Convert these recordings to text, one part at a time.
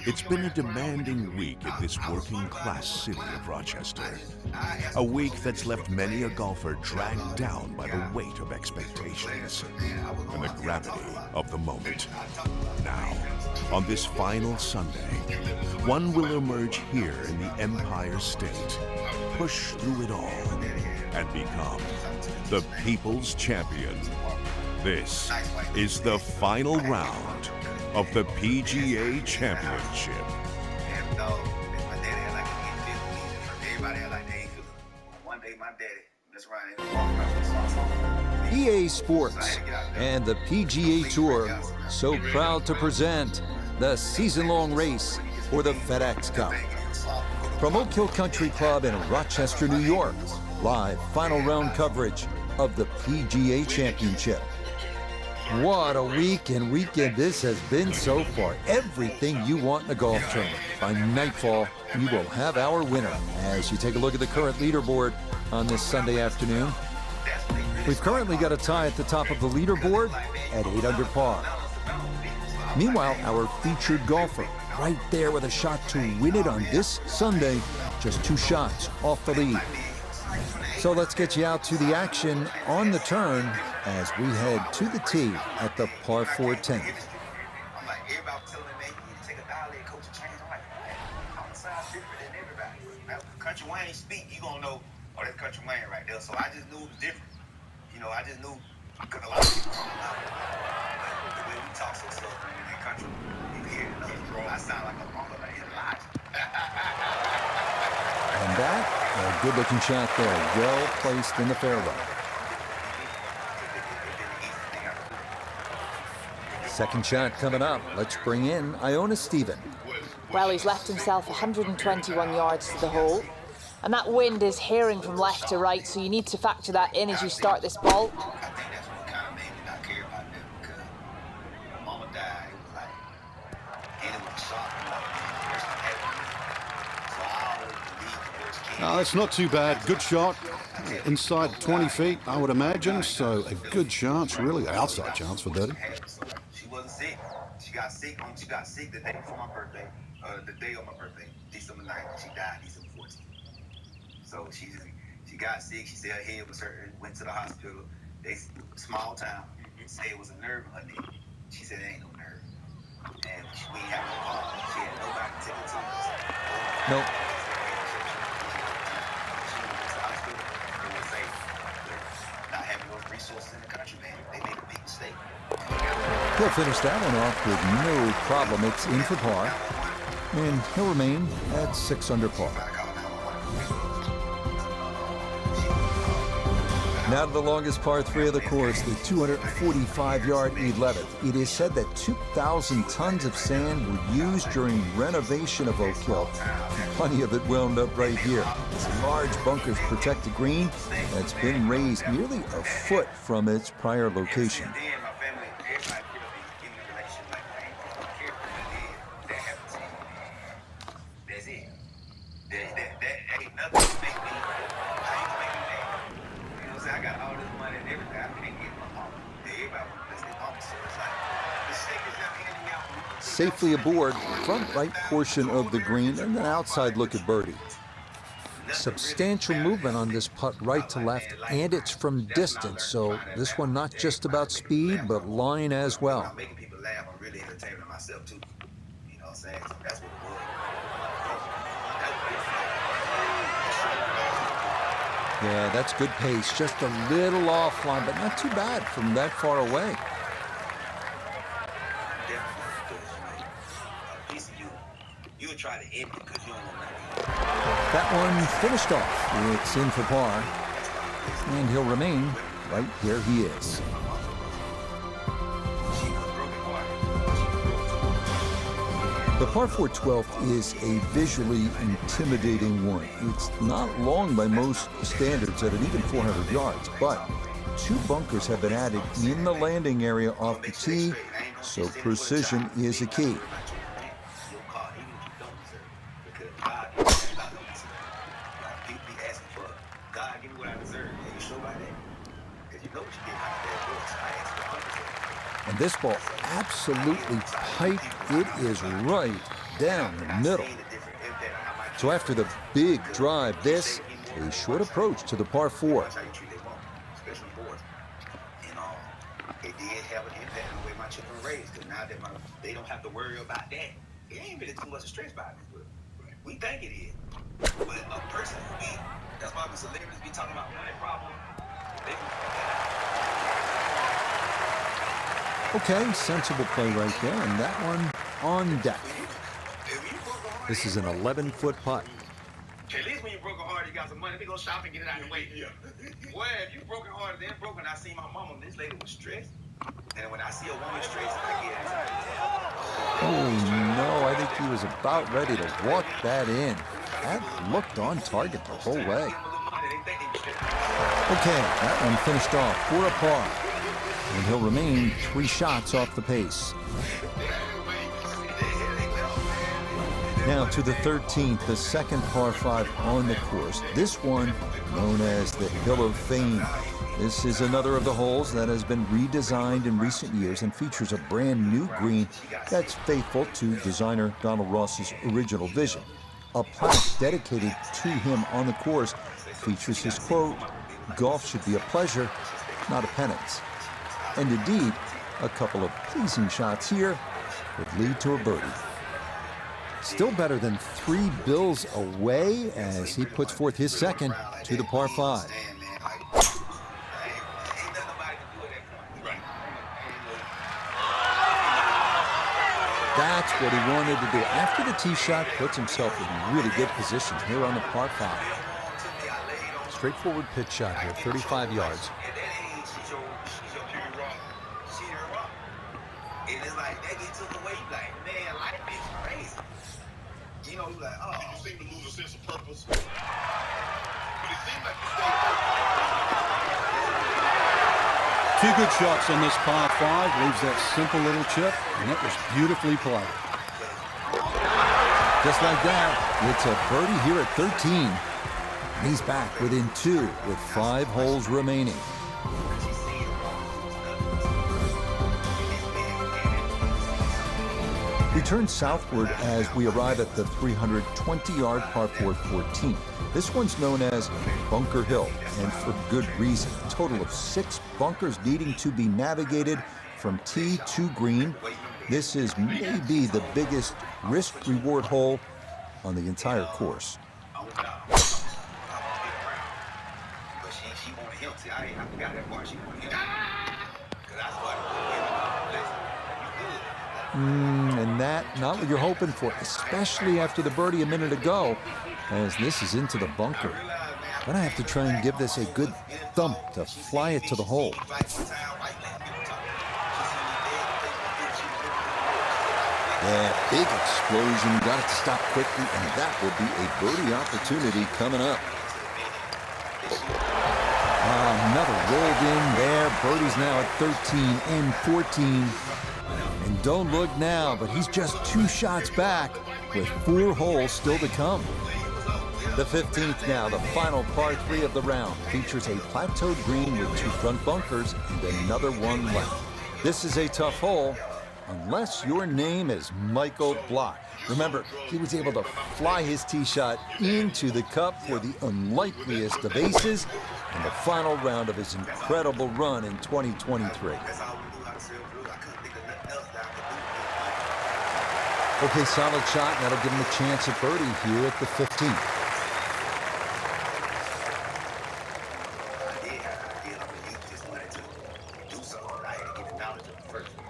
It's been a demanding week in this working-class city of Rochester. A week that's left many a golfer dragged down by the weight of expectations and the gravity of the moment. Now, on this final Sunday, one will emerge here in the Empire State, push through it all, and become the People's Champion. This is the final round of the PGA Championship. EA Sports and the PGA Tour so proud to present the season-long race for the FedEx Cup. From Oak Hill Country Club in Rochester, New York, live final round coverage of the PGA Championship. What a week and weekend this has been so far. Everything you want in a golf tournament. By nightfall, you will have our winner. As you take a look at the current leaderboard on this Sunday afternoon, we've currently got a tie at the top of the leaderboard at 8 under par. Meanwhile, our featured golfer right there with a shot to win it on this Sunday, just 2 shots off the lead. So let's get you out to the action on the turn as we head to the tee at the par 4 10th. Country Wayne speak, you gonna know, oh, that's Country Wayne right there. So I just knew it was different. You know, I just knew, because a lot of people don't know. But the way we talk so southern in that country, you hear it enough. I sound like a mama right here, a lot. And that, a good-looking shot there, well placed in the fairway. Second shot coming up. Let's bring in Iona Stephen. Well, he's left himself 121 yards to the hole. And that wind is herring from left to right, so you need to factor that in as you start this ball. I think that's what kind of made me not care about them, because when Mama died, it was like, and it was a shock. So I always believe the worst case. No, it's not too bad. Good shot. Inside 20 feet, I would imagine. So a good chance, really, outside chance for birdie. She wasn't sick. She got sick the day before my birthday, the day of my birthday, December 9th. She died December 14th. So she got sick. She said her head was hurting. Went to the hospital. They small town. Say it was a nerve in her neck. She said it ain't no nerve. And we ain't have no car. She had nobody to take her to us. Nope. She went to the hospital. They were safe. Not having those resources in the country, man, they made a big mistake. He'll finish that one off with no problem. It's in for par. And he'll remain at 6 under par. Now to the longest par 3 of the course, the 245-yard 11th. It is said that 2,000 tons of sand were used during renovation of Oak Hill. Plenty of it wound up right here. This large bunkers protect the green that's been raised nearly a foot from its prior location. Safely aboard, front right portion of the green, and an outside look at birdie. Substantial movement on this putt right to left, and it's from distance, so this one not just about speed, but line as well. Making people laugh, I'm really entertaining myself too. You know what I'm saying? So that's what it was. Yeah, that's good pace, just a little offline, but not too bad from that far away. You would try to end it because you don't know nothing. That one finished off. It's in for par. And he'll remain right where he is. The par 4 12th is a visually intimidating one. It's not long by most standards at an even 400 yards, but 2 bunkers have been added in the landing area off the tee, so precision is a key. And this ball absolutely piped. It is right down the middle. So after the big drive, this a short approach to the par 4. It did have an impact on the way my children were raised. Because now that they don't have to worry about that. It ain't really too much to stress about it. We think it is. But a person who be, that's why the celebrities be talking about money problem. Okay, sensible play right there, and that one on deck. This is an 11-foot putt. At least when you broke a heart, you got some money. We go shop and get it out of the way. Yeah. Well, if you broke a heart, then broken. I see my mama. This lady was stressed, and when I see a woman stressed, I get anxiety. Oh no! I think he was about ready to walk that in. That looked on target the whole way. Okay, that one finished off for a par, and he'll remain 3 shots off the pace. Now to the 13th, the second par 5 on the course. This one known as the Hill of Fame. This is another of the holes that has been redesigned in recent years and features a brand new green that's faithful to designer Donald Ross's original vision. A plaque dedicated to him on the course features his quote, "Golf should be a pleasure, not a penance." And indeed, a couple of pleasing shots here would lead to a birdie. Still better than 3 bills away as he puts forth his second to the par 5. That's what he wanted to do. After the tee shot, puts himself in really good position here on the par 5. Straightforward pitch shot here, 35 yards. You know, like, oh, you seem to lose a sense of purpose. 2 good shots on this par 5, leaves that simple little chip, and it was beautifully played. Just like that, it's a birdie here at 13. He's back within 2 with 5 holes remaining. We turn southward as we arrive at the 320-yard par 4 14. This one's known as Bunker Hill, and for good reason. A total of 6 bunkers needing to be navigated from tee to green. This is maybe the biggest risk-reward hole on the entire course. And that, not what you're hoping for, especially after the birdie a minute ago, as this is into the bunker. Gonna have to try and give this a good thump to fly it to the hole. Yeah, big explosion, got it to stop quickly, and that will be a birdie opportunity coming up. Another rolled in there. Birdie's now at 13 and 14. And don't look now, but he's just 2 shots back with 4 holes still to come. The 15th now, the final par 3 of the round, features a plateaued green with 2 front bunkers and another one left. This is a tough hole, unless your name is Michael Block. Remember, he was able to fly his tee shot into the cup for the unlikeliest of aces in the final round of his incredible run in 2023. Okay, solid shot, and that'll give him a chance at birdie here at the 15th.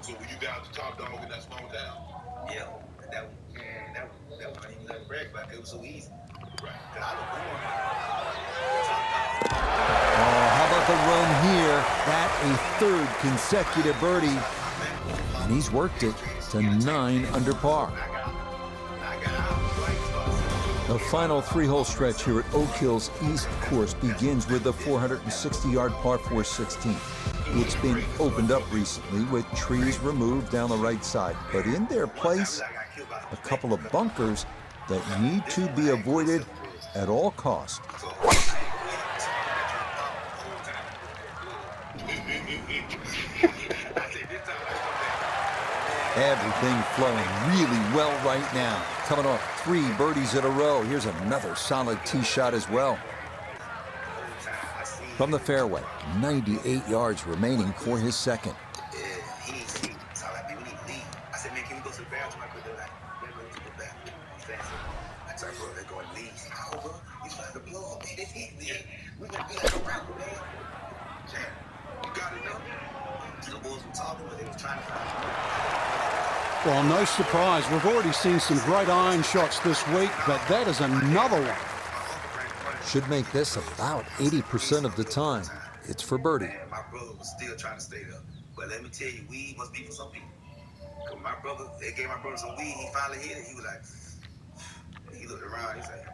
So were you down to top dog in that small town? Yeah, that wasn't even nothing to brag about. It was so easy. Right. How about the run here? That a 3rd consecutive birdie. And he's worked it to 9 under par. The final 3-hole stretch here at Oak Hill's East Course begins with the 460-yard par 4 16. It's been opened up recently with trees removed down the right side, but in their place, a couple of bunkers that need to be avoided at all costs. Everything flowing really well right now. Coming off 3 birdies in a row. Here's another solid tee shot as well. From the fairway, 98 yards remaining for his second. Well, no surprise. We've already seen some great iron shots this week, but that is another one. Should make this about 80% of the time. It's for birdie. Man, my brother was still trying to stay there. But let me tell you, weed must be for some people. Cause my brother, they gave my brother some weed. He finally hit it. He was like, he looked around. He said,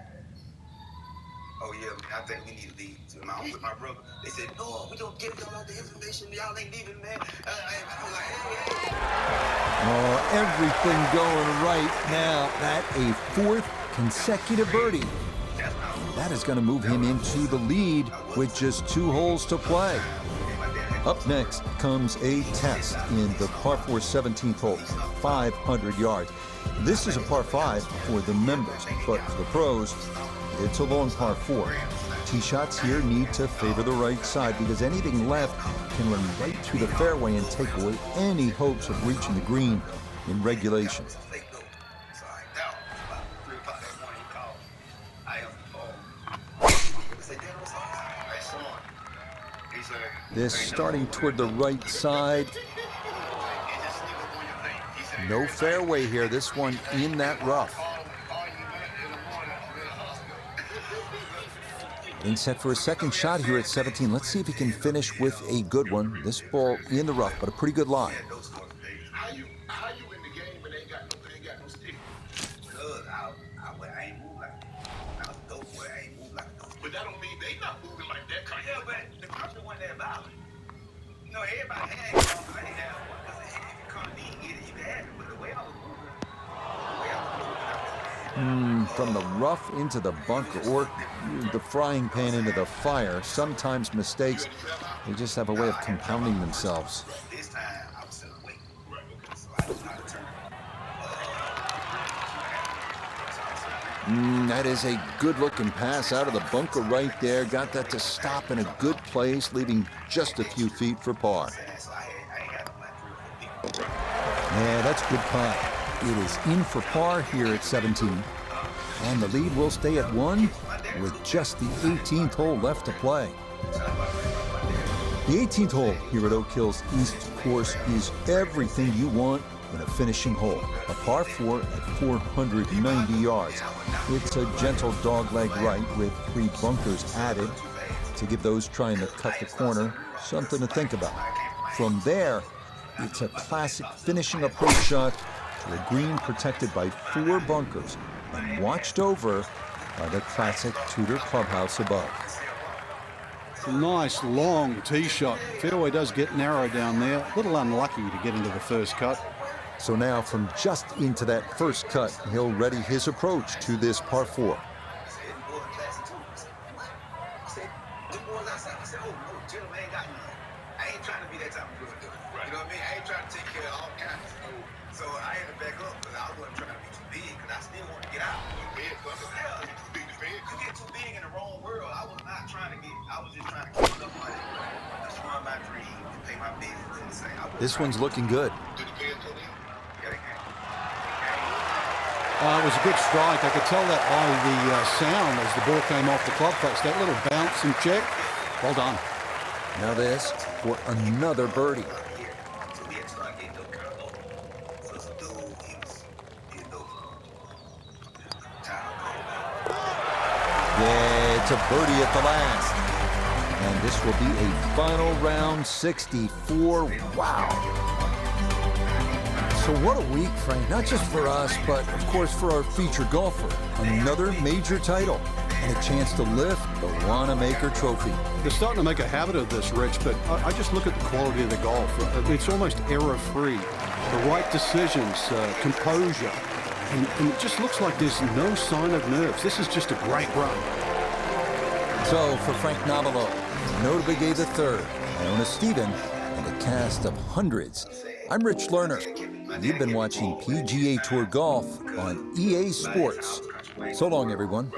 "Oh yeah, man, I think we need to leave." So my brother, they said, "No, we don't give y'all the information. Y'all ain't leaving, man." I was like, "Hey." Oh, everything going right now. That a 4th consecutive birdie. That is going to move him into the lead with just 2 holes to play. Up next comes a test in the par 4 17th hole, 500 yards. This is a par 5 for the members, but for the pros, it's a long par 4. Tee shots here need to favor the right side because anything left can run right through the fairway and take away any hopes of reaching the green in regulation. This starting toward the right side. No fairway here. This one in that rough. Getting set for a second shot here at 17. Let's see if he can finish with a good one. This ball in the rough, but a pretty good line. How you in the game but they ain't got no stick? Because I ain't moving like that. I was dope boy, I ain't moving like that. But that don't mean they not moving like that. Yeah, but the country wasn't that violent. You know, everybody had it. I didn't have one. Because if you come to me and get it, you can have it. But the way I was moving, From the rough into the bunker or the frying pan into the fire, sometimes mistakes, they just have a way of compounding themselves. This time, I was sitting away. So I was not turning. That is a good-looking pass out of the bunker right there. Got that to stop in a good place, leaving just a few feet for par. Yeah, that's good putt. It is in for par here at 17. And the lead will stay at 1 with just the 18th hole left to play. The 18th hole here at Oak Hills East Course is everything you want in a finishing hole. A par 4 at 490 yards. It's a gentle dogleg right with 3 bunkers added to give those trying to cut the corner something to think about. From there, it's a classic finishing approach shot to a green protected by 4 bunkers and watched over by the classic Tudor clubhouse above. Nice long tee shot. Fairway does get narrow down there. A little unlucky to get into the first cut. So now from just into that first cut, he'll ready his approach to this par 4. This one's looking good. It was a good strike. I could tell that by the sound as the ball came off the club face. That little bounce and check. Well done. Now this for another birdie. Yeah, it's a birdie at the last. And this will be a final round 64. Wow. So what a week, Frank. Not just for us, but of course for our featured golfer. Another major title and a chance to lift the Wanamaker Trophy. They're starting to make a habit of this, Rich, but I just look at the quality of the golf. It's almost error-free. The right decisions, composure. And it just looks like there's no sign of nerves. This is just a great run. So for Frank Nobilo, Notah Begay III, Iona Stephen, and a cast of hundreds, I'm Rich Lerner. You've been watching PGA Tour Golf on EA Sports. So long, everyone.